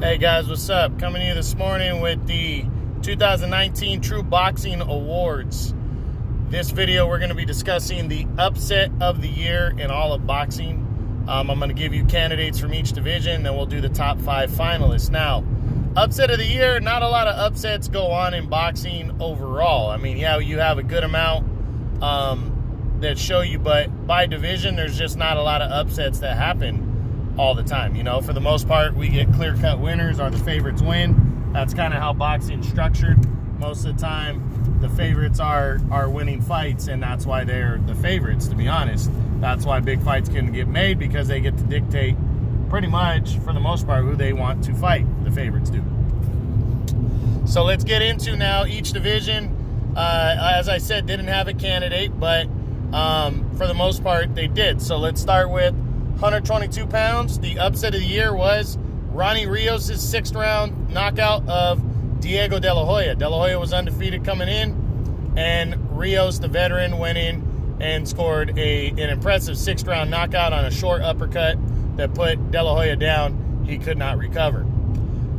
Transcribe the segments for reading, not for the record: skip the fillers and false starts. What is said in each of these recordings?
Hey guys, what's up? Coming to you this morning with the 2019 TRU Boxing Awards. This video we're going to be discussing the upset of the year in all of boxing. I'm going to give you candidates from each division, then we'll do the top 5 finalists. Now, upset of the year, not a lot of upsets go on in boxing overall. I mean, yeah, you have a good amount that show you, but by division, there's just not a lot of upsets that happen all the time. You know, for the most part, we get clear-cut winners or the favorites win. That's kind of how boxing's structured. Most of the time, the favorites are winning fights, and that's why they're the favorites, to be honest. That's why big fights can get made, because they get to dictate pretty much, for the most part, who they want to fight. The favorites do. So let's get into now each division. As I said, didn't have a candidate, but for the most part, they did. So let's start with 122 pounds. The upset of the year was Ronnie Rios' 6th round knockout of Diego De La Hoya. De La Hoya was undefeated coming in, and Rios, the veteran, went in and scored an impressive 6th round knockout on a short uppercut that put De La Hoya down. He could not recover.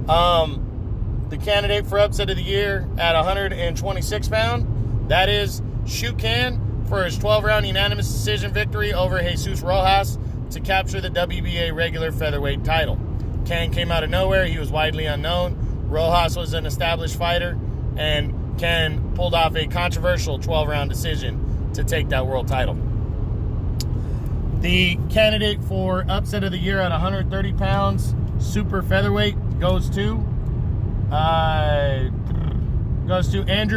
The candidate for upset of the year at 126 pound, that is Shu Can for his 12-round unanimous decision victory over Jesus Rojas to capture the WBA regular featherweight title. Can came out of nowhere. He was widely unknown. Rojas was an established fighter, and Can pulled off a controversial 12-round decision to take that world title. The candidate for upset of the year at 130 pounds, super featherweight, goes to Andrew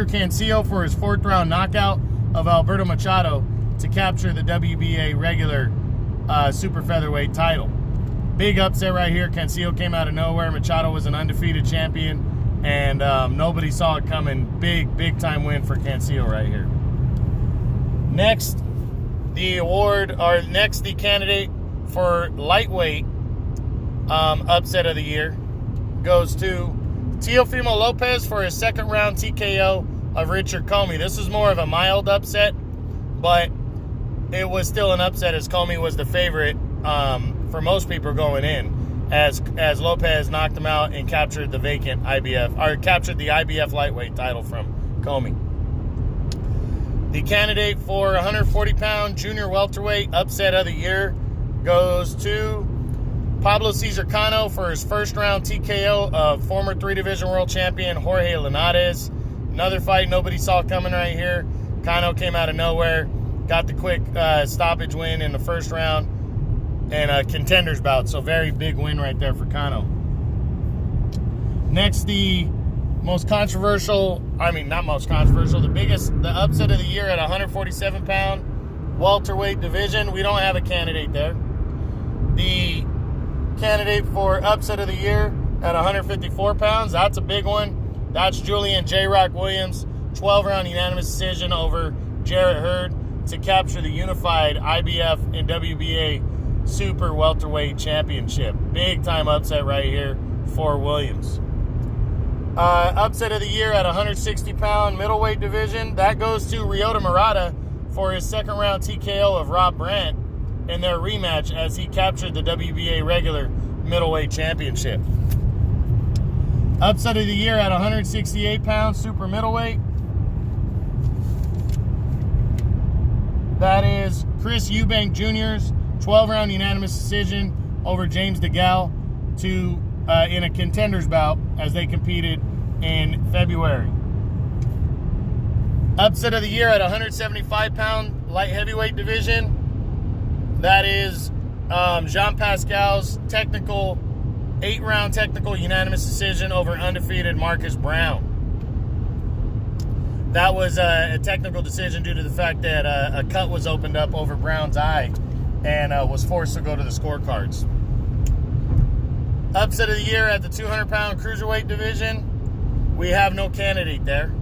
Cancio for his 4th-round knockout of Alberto Machado to capture the WBA regular super featherweight title. Big upset right here. Cancio came out of nowhere. Machado was an undefeated champion, and nobody saw it coming. Big time win for Cancio right here. Next, the candidate for lightweight upset of the year goes to Teofimo Lopez for his 2nd round TKO of Richard Comey. This is more of a mild upset, but it was still an upset, as Comey was the favorite for most people going in, as Lopez knocked him out and captured the vacant captured the IBF lightweight title from Comey. The candidate for 140-pound junior welterweight upset of the year goes to Pablo Cesar Cano for his 1st-round TKO of former 3-division world champion Jorge Linares. Another fight nobody saw coming right here. Cano came out of nowhere, got the quick stoppage win in the 1st round, and a contender's bout. So very big win right there for Cano. Next, the most controversial, the upset of the year at 147-pound welterweight division. We don't have a candidate there. The candidate for upset of the year at 154 pounds, that's a big one. That's Julian J-Rock Williams, 12-round unanimous decision over Jarrett Hurd to capture the unified IBF and WBA super welterweight championship. Big time upset right here for Williams. Upset of the year at 160-pound middleweight division, that goes to Ryota Murata for his 2nd round TKO of Rob Brandt in their rematch as he captured the WBA regular middleweight championship. Upset of the year at 168 pounds super middleweight, that is Chris Eubank Jr.'s 12-round unanimous decision over James DeGale in a contender's bout as they competed in February. Upset of the year at 175-pound light heavyweight division, that is Jean Pascal's 8-round technical unanimous decision over undefeated Marcus Brown. That was a technical decision due to the fact that a cut was opened up over Brown's eye and was forced to go to the scorecards. Upset of the year at the 200-pound cruiserweight division, we have no candidate there.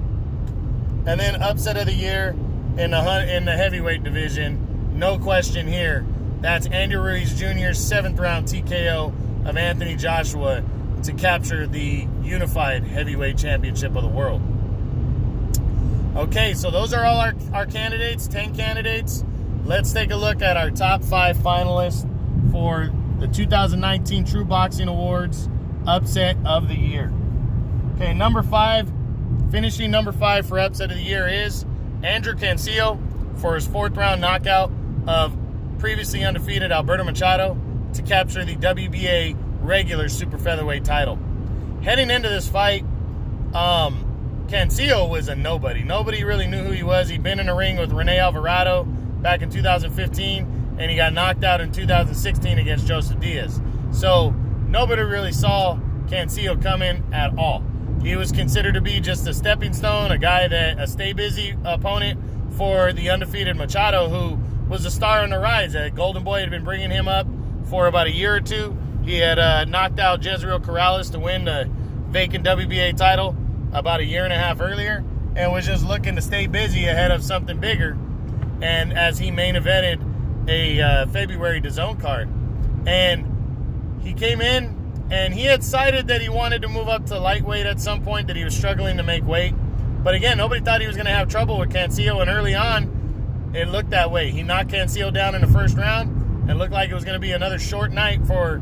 And then upset of the year in the heavyweight division, no question here. That's Andy Ruiz Jr.'s 7th-round TKO of Anthony Joshua to capture the unified heavyweight championship of the world. Okay, so those are all our candidates, 10 candidates. Let's take a look at our top 5 finalists for the 2019 TRU Boxing Awards upset of the year. Okay, number 5, finishing number 5 for upset of the year is Andrew Cancio for his 4th round knockout of previously undefeated Alberto Machado to capture the WBA regular super featherweight title. Heading into this fight, Cancio was a nobody. Nobody really knew who he was. He'd been in a ring with Rene Alvarado back in 2015, and he got knocked out in 2016 against Joseph Diaz. So nobody really saw Cancio coming at all. He was considered to be just a stepping stone, a stay busy opponent for the undefeated Machado, who was a star on the rise. Golden Boy had been bringing him up for about a year or two. He had knocked out Jezreel Corrales to win the vacant WBA title about a year and a half earlier, and was just looking to stay busy ahead of something bigger. And as he main evented a February DAZN card, and he came in and he had cited that he wanted to move up to lightweight at some point, that he was struggling to make weight. But again, nobody thought he was going to have trouble with Cancio, and early on, it looked that way. He knocked Cancio down in the first round, and looked like it was going to be another short night for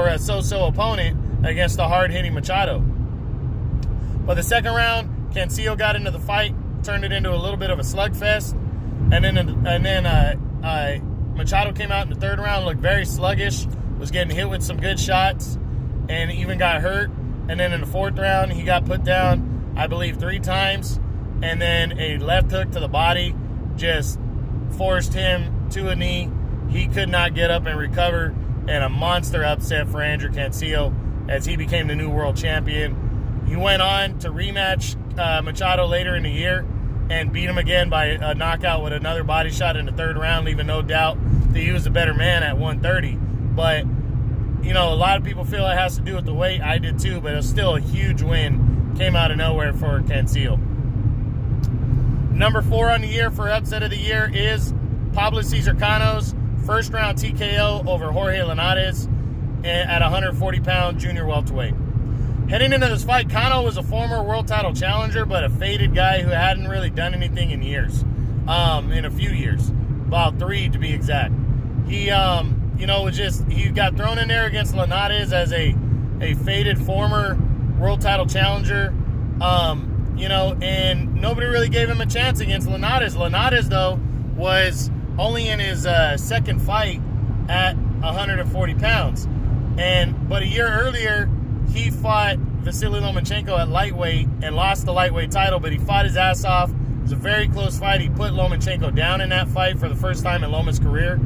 a so-so opponent against the hard-hitting Machado. But the second round, Cancio got into the fight, turned it into a little bit of a slugfest, and then Machado came out in the third round, looked very sluggish, was getting hit with some good shots, and even got hurt. And then in the fourth round, he got put down, I believe, 3 times, and then a left hook to the body just forced him to a knee. He could not get up and recover, and a monster upset for Andrew Cancio as he became the new world champion. He went on to rematch Machado later in the year and beat him again by a knockout with another body shot in the third round, leaving no doubt that he was the better man at 130. But, you know, a lot of people feel it has to do with the weight. I did too, but it was still a huge win. Came out of nowhere for Cancio. Number 4 on the year for upset of the year is Pablo Cesar Cano's first round TKO over Jorge Linares at 140-pound junior welterweight. Heading into this fight, Cano was a former world title challenger, but a faded guy who hadn't really done anything in years, in a few years, about 3 to be exact. He, he got thrown in there against Linares as a faded former world title challenger, and nobody really gave him a chance against Linares. Linares, though, was only in his second fight at 140 pounds. But a year earlier, he fought Vasily Lomachenko at lightweight and lost the lightweight title, but he fought his ass off. It was a very close fight. He put Lomachenko down in that fight for the first time in Loma's career,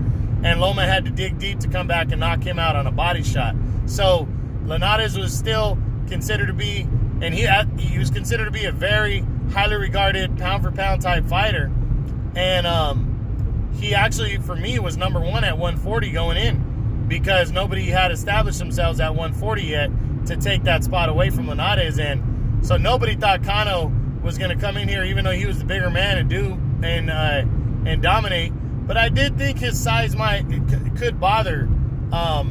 and Loma had to dig deep to come back and knock him out on a body shot. So Linares was still considered to be, and he was considered to be a very highly regarded pound-for-pound type fighter. And he actually, for me, was number 1 at 140 going in, because nobody had established themselves at 140 yet to take that spot away from Linares. And so nobody thought Cano was going to come in here, even though he was the bigger man, and dominate. But I did think his size could bother. I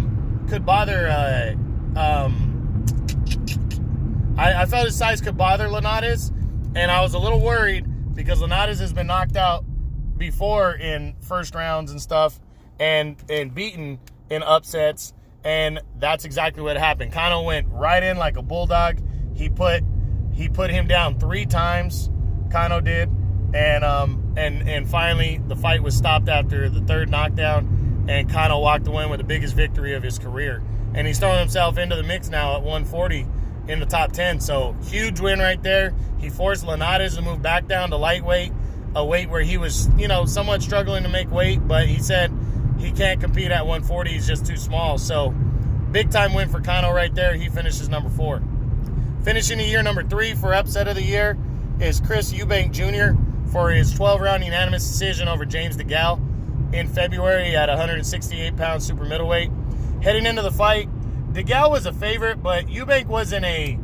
felt his size could bother Linares, and I was a little worried because Linares has been knocked out before in first rounds and stuff, and beaten in upsets, and that's exactly what happened. Cano went right in like a bulldog. He put him down 3 times. Cano did, and finally the fight was stopped after the 3rd knockdown, and Cano walked away with the biggest victory of his career, and he's throwing himself into the mix now at 140 in the top 10. So huge win right there. He forced Linares to move back down to lightweight, a weight where he was, somewhat struggling to make weight, but he said he can't compete at 140. He's just too small. So big time win for Cano right there. He finishes number 4. Finishing the year number 3 for upset of the year is Chris Eubank Jr. for his 12-round unanimous decision over James DeGale in February at 168-pound super middleweight. Heading into the fight, DeGale was a favorite, but Eubank wasn't a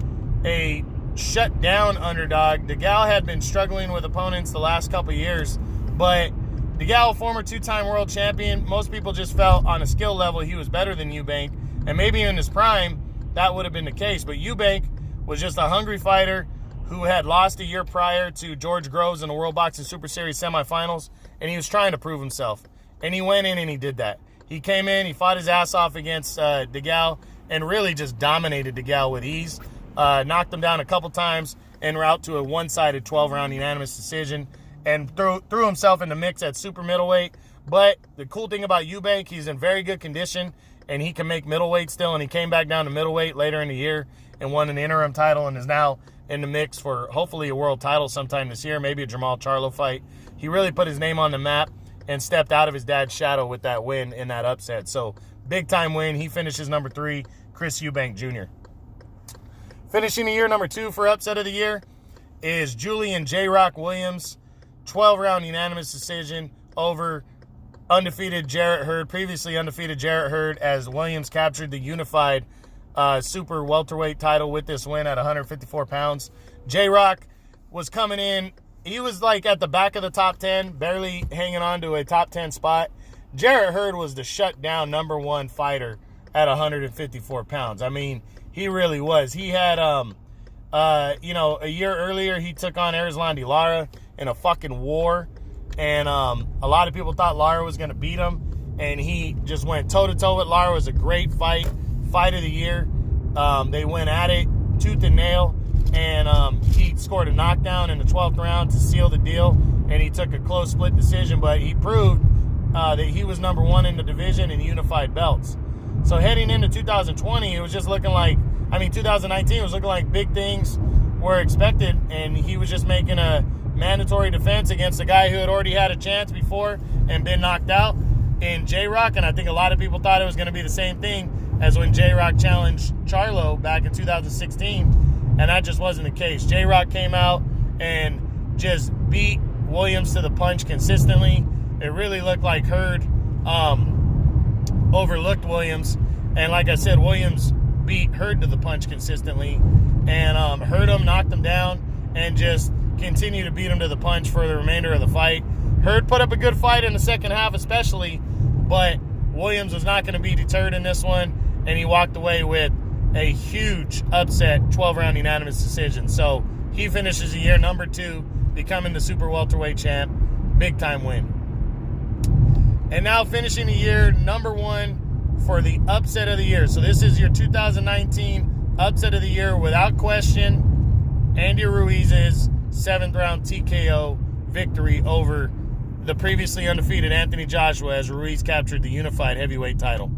shut-down underdog. DeGale had been struggling with opponents the last couple years, but DeGale, former 2-time world champion, most people just felt on a skill level he was better than Eubank, and maybe in his prime that would have been the case, but Eubank was just a hungry fighter who had lost a year prior to George Groves in the World Boxing Super Series semifinals, and he was trying to prove himself, and he went in and he did that. He came in, he fought his ass off against DeGale, and really just dominated the gal with ease. Knocked him down a couple times en route to a one-sided 12-round unanimous decision, and threw himself in the mix at super middleweight. But the cool thing about Eubank, he's in very good condition, and he can make middleweight still, and he came back down to middleweight later in the year and won an interim title and is now in the mix for hopefully a world title sometime this year, maybe a Jamal Charlo fight. He really put his name on the map and stepped out of his dad's shadow with that win in that upset. So, big-time win. He finishes number 3, Chris Eubank Jr. Finishing the year number 2 for upset of the year is Julian J-Rock Williams, 12-round unanimous decision over undefeated Jarrett Hurd, previously undefeated Jarrett Hurd, as Williams captured the unified super welterweight title with this win at 154 pounds. J-Rock was coming in. He was like at the back of the top 10, barely hanging on to a top 10 spot. Jarrett Hurd was the shut-down number 1 fighter at 154 pounds. I mean, he really was. He had, a year earlier, he took on Erislandy Lara in a fucking war. And a lot of people thought Lara was going to beat him. And he just went toe-to-toe with Lara. It was a great fight of the year. They went at it, tooth and nail. And he scored a knockdown in the 12th round to seal the deal. And he took a close split decision. But he proved that he was number 1 in the division in unified belts. So heading into 2020, it was just looking like, 2019 was looking like big things were expected. And he was just making a mandatory defense against a guy who had already had a chance before and been knocked out in J-Rock. And I think a lot of people thought it was going to be the same thing as when J-Rock challenged Charlo back in 2016. And that just wasn't the case. J-Rock came out and just beat Williams to the punch consistently. It really looked like Hurd overlooked Williams. And like I said, Williams beat Hurd to the punch consistently. And Hurd him, knocked him down, and just continue to beat him to the punch for the remainder of the fight. Hurd put up a good fight in the second half especially, but Williams was not going to be deterred in this one, and he walked away with a huge upset 12-round unanimous decision. So he finishes the year number 2, becoming the super welterweight champ. Big-time win. And now finishing the year number 1 for the upset of the year. So this is your 2019 upset of the year without question. Andy Ruiz's 7th round TKO victory over the previously undefeated Anthony Joshua as Ruiz captured the unified heavyweight title.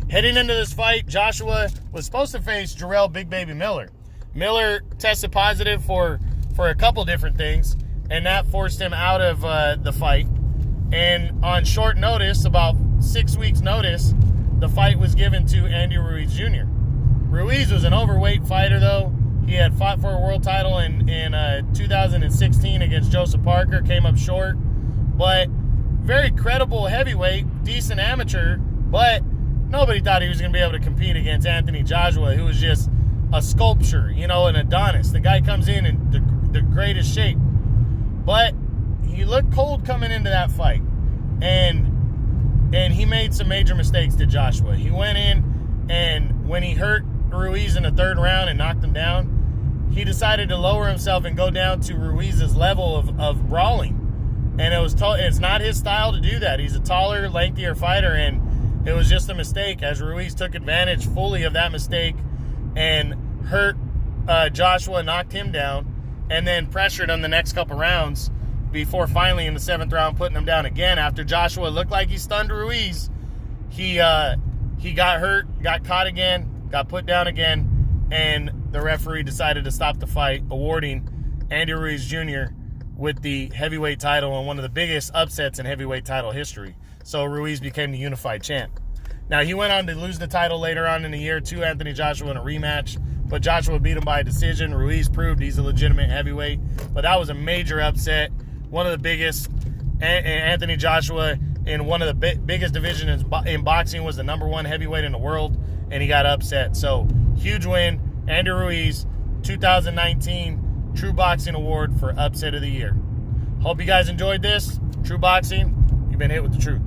Heading into this fight, Joshua was supposed to face Jarrell Big Baby Miller. Miller tested positive for a couple different things, and that forced him out of the fight. And on short notice, about 6 weeks notice, the fight was given to Andy Ruiz Jr. Ruiz was an overweight fighter, though. He had fought for a world title in 2016 against Joseph Parker, came up short. But very credible heavyweight, decent amateur, but nobody thought he was going to be able to compete against Anthony Joshua, who was just a sculpture, an Adonis. The guy comes in the greatest shape. But he looked cold coming into that fight. And he made some major mistakes to Joshua. He went in, and when he hurt Ruiz in the 3rd round and knocked him down, he decided to lower himself and go down to Ruiz's level of brawling. And it's not his style to do that. He's a taller, lengthier fighter, and it was just a mistake as Ruiz took advantage fully of that mistake and hurt Joshua, knocked him down, and then pressured him the next couple rounds before finally in the 7th round putting him down again. After Joshua looked like he stunned Ruiz, he got hurt, got caught again, got put down again, and the referee decided to stop the fight, awarding Andy Ruiz Jr. with the heavyweight title and one of the biggest upsets in heavyweight title history. So Ruiz became the unified champ. Now, he went on to lose the title later on in the year to Anthony Joshua in a rematch, but Joshua beat him by a decision. Ruiz proved he's a legitimate heavyweight, but that was a major upset, one of the biggest. Anthony Joshua in one of the biggest divisions in boxing was the number 1 heavyweight in the world, and he got upset. So, huge win. Andy Ruiz, 2019 True Boxing Award for Upset of the Year. Hope you guys enjoyed this. True Boxing, you've been hit with the truth.